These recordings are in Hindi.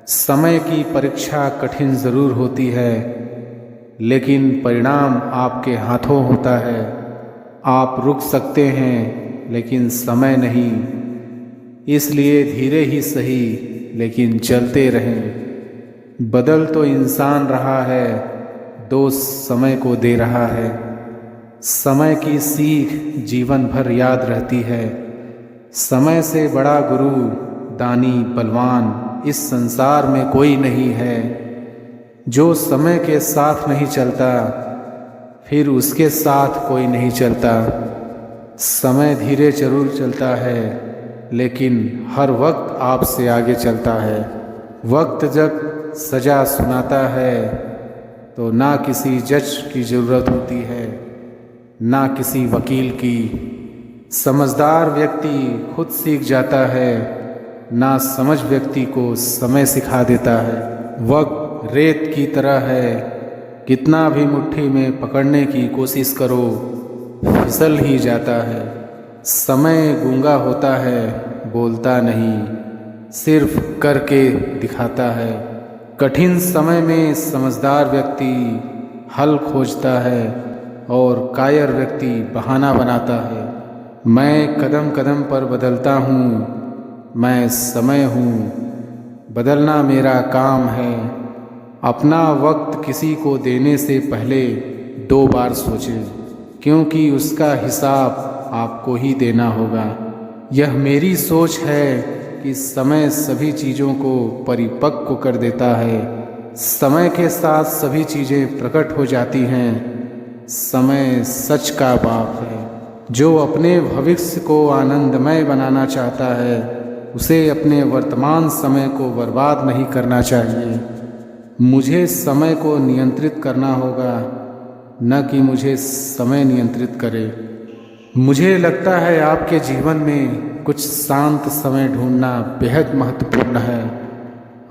समय की परीक्षा कठिन ज़रूर होती है, लेकिन परिणाम आपके हाथों होता है। आप रुक सकते हैं, लेकिन समय नहीं। इसलिए धीरे ही सही, लेकिन चलते रहें। बदल तो इंसान रहा है, दोष समय को दे रहा है। समय की सीख जीवन भर याद रहती है। समय से बड़ा गुरु, दानी, बलवान इस संसार में कोई नहीं है। जो समय के साथ नहीं चलता, फिर उसके साथ कोई नहीं चलता। समय धीरे जरूर चलता है, लेकिन हर वक्त आपसे आगे चलता है। वक्त जब सज़ा सुनाता है, तो ना किसी जज की ज़रूरत होती है, ना किसी वकील की। समझदार व्यक्ति खुद सीख जाता है, ना समझ व्यक्ति को समय सिखा देता है। वक्त रेत की तरह है, कितना भी मुट्ठी में पकड़ने की कोशिश करो, फिसल ही जाता है। समय गूंगा होता है, बोलता नहीं, सिर्फ करके दिखाता है। कठिन समय में समझदार व्यक्ति हल खोजता है, और कायर व्यक्ति बहाना बनाता है। मैं कदम कदम पर बदलता हूँ, मैं समय हूँ, बदलना मेरा काम है। अपना वक्त किसी को देने से पहले 2 बार सोचें, क्योंकि उसका हिसाब आपको ही देना होगा। यह मेरी सोच है कि समय सभी चीज़ों को परिपक्व कर देता है। समय के साथ सभी चीज़ें प्रकट हो जाती हैं। समय सच का बाप है। जो अपने भविष्य को आनंदमय बनाना चाहता है, उसे अपने वर्तमान समय को बर्बाद नहीं करना चाहिए। मुझे समय को नियंत्रित करना होगा, न कि मुझे समय नियंत्रित करे। मुझे लगता है आपके जीवन में कुछ शांत समय ढूंढना बेहद महत्वपूर्ण है।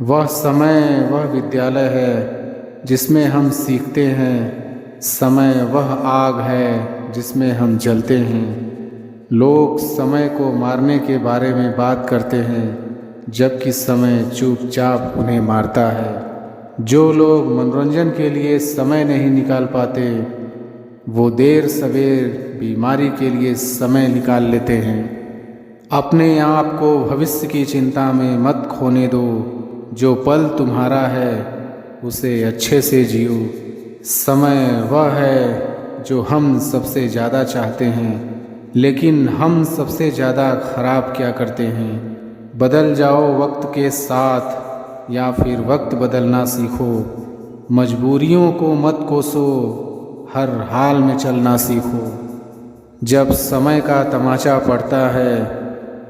वह समय, वह विद्यालय है जिसमें हम सीखते हैं। समय वह आग है जिसमें हम जलते हैं। लोग समय को मारने के बारे में बात करते हैं, जबकि समय चुपचाप उन्हें मारता है। जो लोग मनोरंजन के लिए समय नहीं निकाल पाते, वो देर सवेर बीमारी के लिए समय निकाल लेते हैं। अपने आप को भविष्य की चिंता में मत खोने दो। जो पल तुम्हारा है, उसे अच्छे से जियो। समय वह है जो हम सबसे ज़्यादा चाहते हैं, लेकिन हम सबसे ज़्यादा खराब क्या करते हैं। बदल जाओ वक्त के साथ, या फिर वक्त बदलना सीखो। मजबूरियों को मत कोसो, हर हाल में चलना सीखो। जब समय का तमाचा पड़ता है,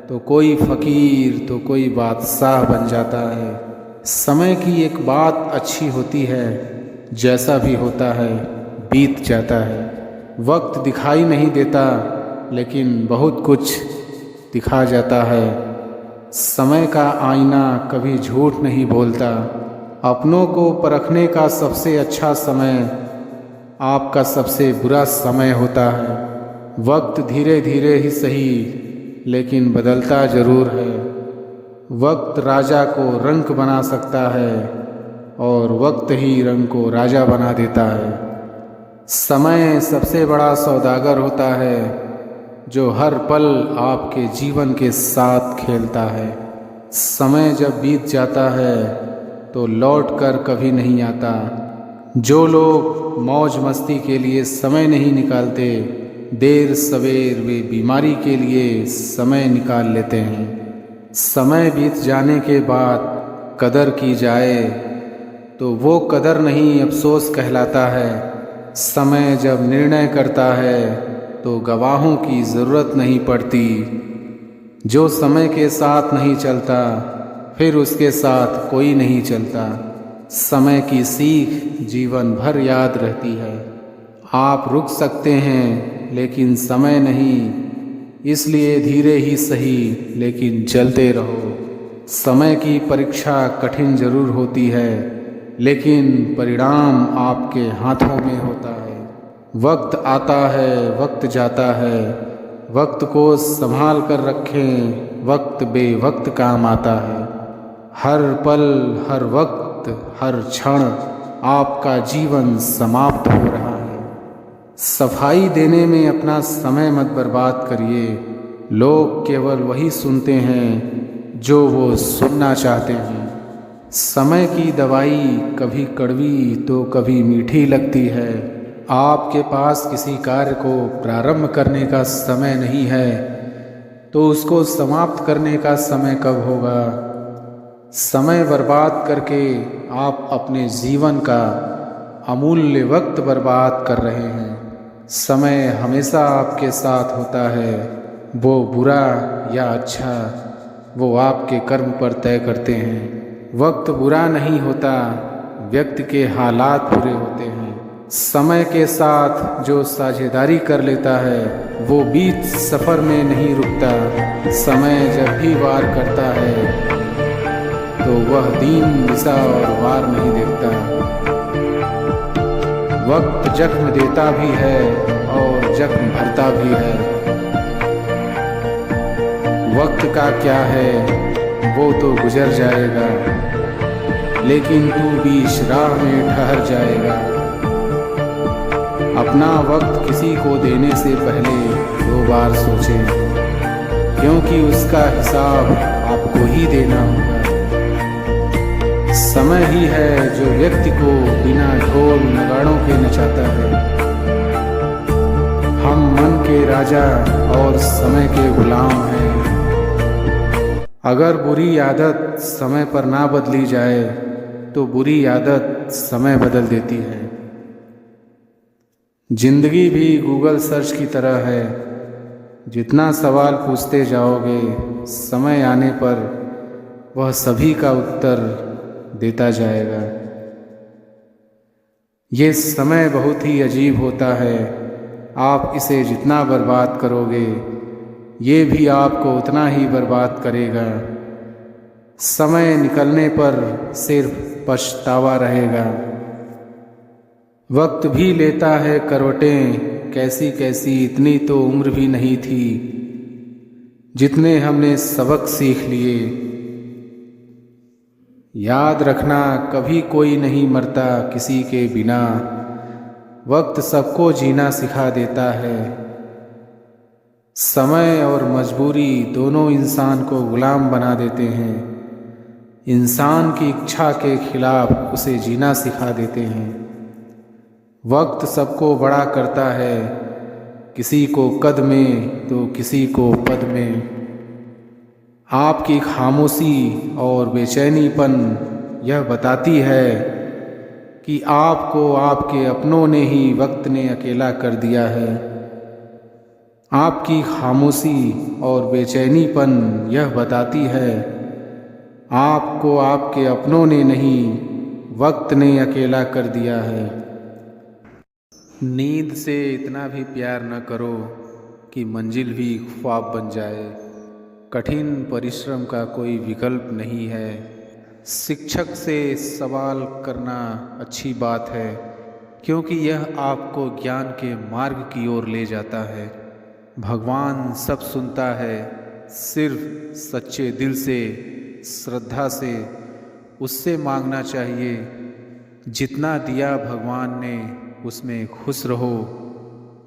तो कोई फ़कीर तो कोई बादशाह बन जाता है। समय की एक बात अच्छी होती है, जैसा भी होता है बीत जाता है। वक्त दिखाई नहीं देता, लेकिन बहुत कुछ दिखा जाता है। समय का आईना कभी झूठ नहीं बोलता। अपनों को परखने का सबसे अच्छा समय आपका सबसे बुरा समय होता है। वक्त धीरे धीरे ही सही, लेकिन बदलता ज़रूर है। वक्त राजा को रंक बना सकता है, और वक्त ही रंग को राजा बना देता है। समय सबसे बड़ा सौदागर होता है, जो हर पल आपके जीवन के साथ खेलता है। समय जब बीत जाता है, तो लौट कर कभी नहीं आता। जो लोग मौज मस्ती के लिए समय नहीं निकालते, देर सवेर वे बीमारी के लिए समय निकाल लेते हैं। समय बीत जाने के बाद कदर की जाए, तो वो कदर नहीं अफसोस कहलाता है। समय जब निर्णय करता है, तो गवाहों की ज़रूरत नहीं पड़ती। जो समय के साथ नहीं चलता, फिर उसके साथ कोई नहीं चलता। समय की सीख जीवन भर याद रहती है। आप रुक सकते हैं, लेकिन समय नहीं। इसलिए धीरे ही सही, लेकिन चलते रहो। समय की परीक्षा कठिन ज़रूर होती है, लेकिन परिणाम आपके हाथों में होता है। वक्त आता है, वक्त जाता है। वक्त को संभाल कर रखें, वक्त बेवक्त काम आता है। हर पल, हर वक्त, हर क्षण आपका जीवन समाप्त हो रहा है। सफाई देने में अपना समय मत बर्बाद करिए। लोग केवल वही सुनते हैं जो वो सुनना चाहते हैं। समय की दवाई कभी कड़वी तो कभी मीठी लगती है। आपके पास किसी कार्य को प्रारंभ करने का समय नहीं है तो उसको समाप्त करने का समय कब होगा? समय बर्बाद करके आप अपने जीवन का अमूल्य वक्त बर्बाद कर रहे हैं। समय हमेशा आपके साथ होता है, वो बुरा या अच्छा वो आपके कर्म पर तय करते हैं। वक्त बुरा नहीं होता, व्यक्ति के हालात बुरे होते हैं। समय के साथ जो साझेदारी कर लेता है वो बीच सफ़र में नहीं रुकता। समय जब भी वार करता है तो वह दीन दिशा और वार नहीं देखता। वक्त जख्म देता भी है और जख्म भरता भी है। वक्त का क्या है वो तो गुजर जाएगा, लेकिन तू बीच राह में ठहर जाएगा। अपना वक्त किसी को देने से पहले 2 बार सोचें, क्योंकि उसका हिसाब आपको ही देना होगा। समय ही है जो व्यक्ति को बिना ढोल नगाड़ों के नचाता है। हम मन के राजा और समय के गुलाम हैं। अगर बुरी आदत समय पर ना बदली जाए तो बुरी आदत समय बदल देती है। जिंदगी भी गूगल सर्च की तरह है। जितना सवाल पूछते जाओगे, समय आने पर वह सभी का उत्तर देता जाएगा। ये समय बहुत ही अजीब होता है। आप इसे जितना बर्बाद करोगे, ये भी आपको उतना ही बर्बाद करेगा। समय निकलने पर सिर्फ पछतावा रहेगा। वक्त भी लेता है करवटें कैसी कैसी, इतनी तो उम्र भी नहीं थी जितने हमने सबक सीख लिए। याद रखना, कभी कोई नहीं मरता किसी के बिना। वक्त सबको जीना सिखा देता है। समय और मजबूरी दोनों इंसान को गुलाम बना देते हैं। इंसान की इच्छा के खिलाफ उसे जीना सिखा देते हैं। वक्त सबको बड़ा करता है, किसी को कद में तो किसी को पद में। आपकी खामोशी और बेचैनीपन यह बताती है कि आपको आपके अपनों ने ही वक्त ने अकेला कर दिया है। आपकी खामोशी और बेचैनीपन यह बताती है आपको आपके अपनों ने नहीं, वक्त ने अकेला कर दिया है। नींद से इतना भी प्यार न करो कि मंजिल भी ख्वाब बन जाए। कठिन परिश्रम का कोई विकल्प नहीं है। शिक्षक से सवाल करना अच्छी बात है, क्योंकि यह आपको ज्ञान के मार्ग की ओर ले जाता है। भगवान सब सुनता है, सिर्फ सच्चे दिल से, श्रद्धा से उससे मांगना चाहिए। जितना दिया भगवान ने उसमें खुश रहो,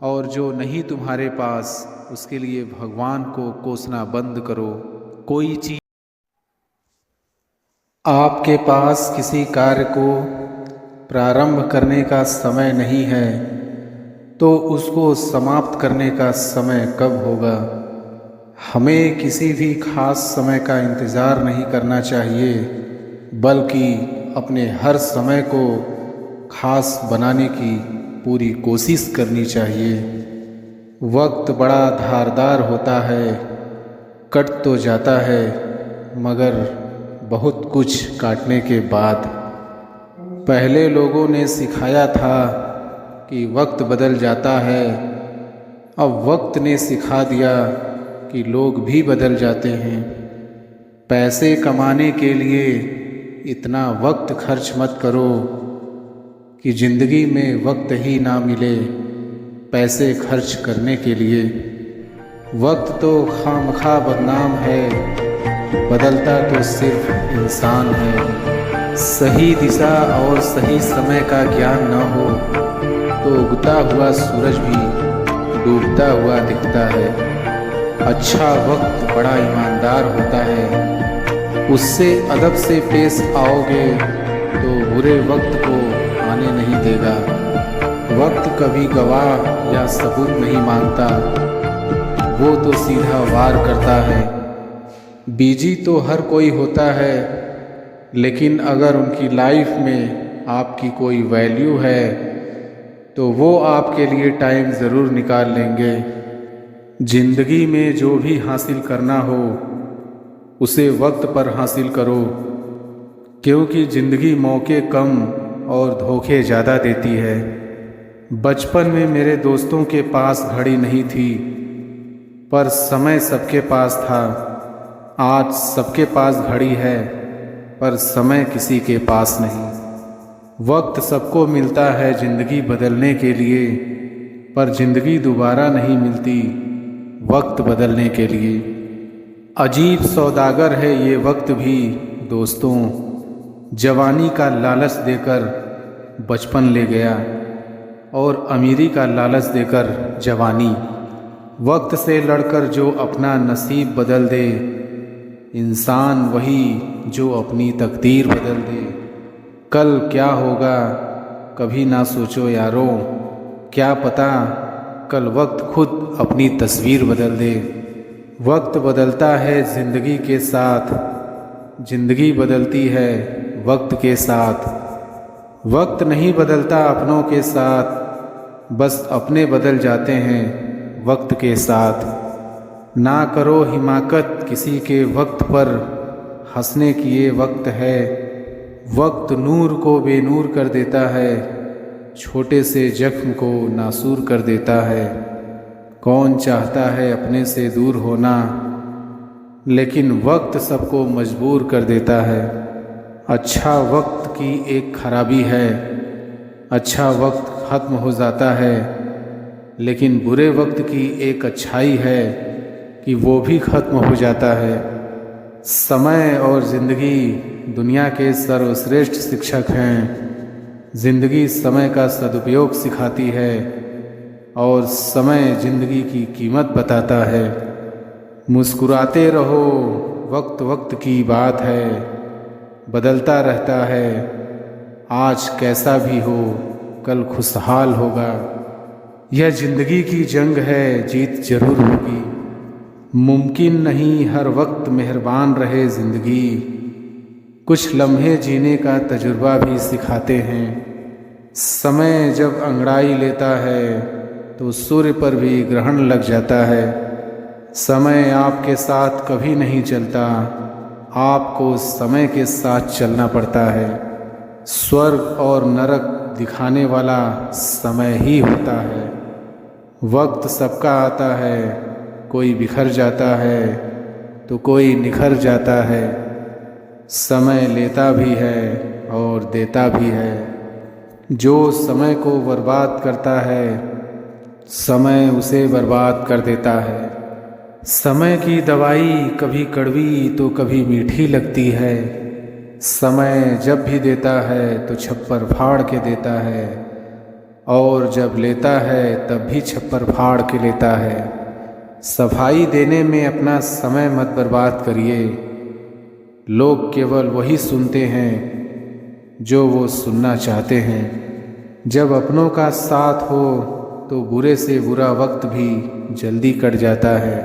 और जो नहीं तुम्हारे पास उसके लिए भगवान को कोसना बंद करो। कोई चीज़ आपके पास किसी कार्य को प्रारंभ करने का समय नहीं है तो उसको समाप्त करने का समय कब होगा? हमें किसी भी खास समय का इंतज़ार नहीं करना चाहिए, बल्कि अपने हर समय को खास बनाने की पूरी कोशिश करनी चाहिए। वक्त बड़ा धारदार होता है, कट तो जाता है मगर बहुत कुछ काटने के बाद। पहले लोगों ने सिखाया था कि वक्त बदल जाता है, अब वक्त ने सिखा दिया कि लोग भी बदल जाते हैं। पैसे कमाने के लिए इतना वक्त खर्च मत करो कि ज़िंदगी में वक्त ही ना मिले पैसे खर्च करने के लिए। वक्त तो खामखा बदनाम है, बदलता तो सिर्फ इंसान है। सही दिशा और सही समय का ज्ञान न हो तो उगता हुआ सूरज भी डूबता हुआ दिखता है। अच्छा वक्त बड़ा ईमानदार होता है, उससे अदब से पेश आओगे तो बुरे वक्त को आने नहीं देगा। वक्त कभी गवाह या सबूत नहीं मांगता, वो तो सीधा वार करता है। बिजी तो हर कोई होता है, लेकिन अगर उनकी लाइफ में आपकी कोई वैल्यू है तो वो आपके लिए टाइम ज़रूर निकाल लेंगे। ज़िंदगी में जो भी हासिल करना हो उसे वक्त पर हासिल करो, क्योंकि ज़िंदगी मौके कम और धोखे ज़्यादा देती है। बचपन में मेरे दोस्तों के पास घड़ी नहीं थी, पर समय सबके पास था। आज सबके पास घड़ी है, पर समय किसी के पास नहीं। वक्त सबको मिलता है ज़िंदगी बदलने के लिए, पर ज़िंदगी दोबारा नहीं मिलती वक्त बदलने के लिए। अजीब सौदागर है ये वक्त भी दोस्तों, जवानी का लालच देकर बचपन ले गया और अमीरी का लालच देकर जवानी। वक्त से लड़कर जो अपना नसीब बदल दे, इंसान वही जो अपनी तकदीर बदल दे। कल क्या होगा कभी ना सोचो यारो, क्या पता कल वक्त खुद अपनी तस्वीर बदल दे। वक्त बदलता है ज़िंदगी के साथ, ज़िंदगी बदलती है वक्त के साथ। वक्त नहीं बदलता अपनों के साथ, बस अपने बदल जाते हैं वक्त के साथ। ना करो हिमाकत किसी के वक्त पर, हंसने की ये वक्त है। वक्त नूर को बेनूर कर देता है, छोटे से जख्म को नासूर कर देता है। कौन चाहता है अपने से दूर होना, लेकिन वक्त सबको मजबूर कर देता है। अच्छा वक्त की एक खराबी है, अच्छा वक्त ख़त्म हो जाता है, लेकिन बुरे वक्त की एक अच्छाई है कि वो भी ख़त्म हो जाता है। समय और ज़िंदगी दुनिया के सर्वश्रेष्ठ शिक्षक हैं। ज़िंदगी समय का सदुपयोग सिखाती है और समय ज़िंदगी की कीमत बताता है। मुस्कुराते रहो, वक्त वक्त की बात है, बदलता रहता है। आज कैसा भी हो कल खुशहाल होगा। यह ज़िंदगी की जंग है, जीत जरूर होगी। मुमकिन नहीं हर वक्त मेहरबान रहे ज़िंदगी, कुछ लम्हे जीने का तजुर्बा भी सिखाते हैं। समय जब अंगड़ाई लेता है तो सूर्य पर भी ग्रहण लग जाता है। समय आपके साथ कभी नहीं चलता, आपको समय के साथ चलना पड़ता है। स्वर्ग और नरक दिखाने वाला समय ही होता है। वक्त सबका आता है, कोई बिखर जाता है तो कोई निखर जाता है। समय लेता भी है और देता भी है। जो समय को बर्बाद करता है, समय उसे बर्बाद कर देता है। समय की दवाई कभी कड़वी तो कभी मीठी लगती है। समय जब भी देता है तो छप्पर फाड़ के देता है, और जब लेता है तब भी छप्पर फाड़ के लेता है। सफाई देने में अपना समय मत बर्बाद करिए। लोग केवल वही सुनते हैं जो वो सुनना चाहते हैं। जब अपनों का साथ हो तो बुरे से बुरा वक्त भी जल्दी कट जाता है।